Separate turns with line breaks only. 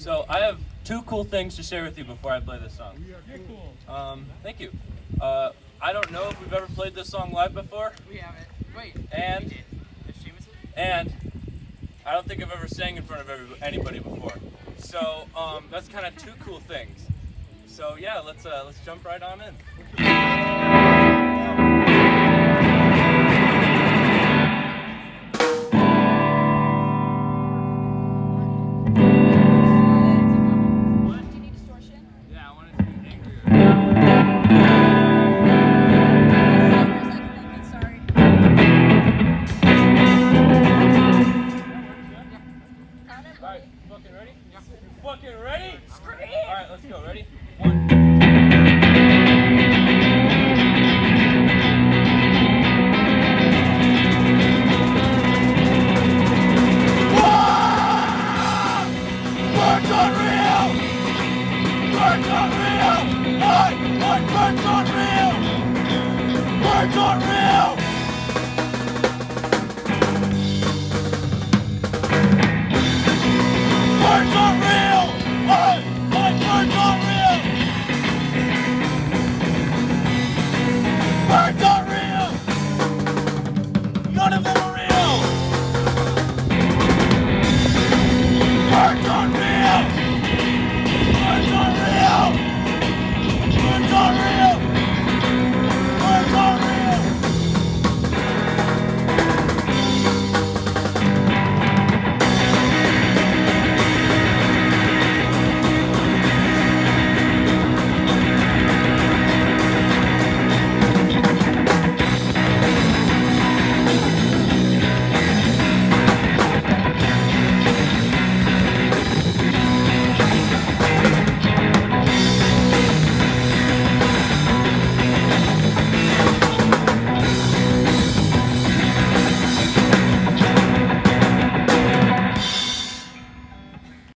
So I have two cool things to share with you before I play this song.
You're cool.
Thank you. I don't know if we've ever played this song live before,
We haven't. Wait.
and
We did. Did Seamus?
and I don't think I've ever sang in front of anybody before. So that's kind of two cool things. So yeah, let's jump right on in.
Do you need distortion?
Yeah, I want it to be angrier.
Sorry.
All right, fucking ready? Yeah. Fucking ready?
Scream!
All right, let's go. Ready? 1.
Words unreal! Words unreal! Words unreal! Words unreal!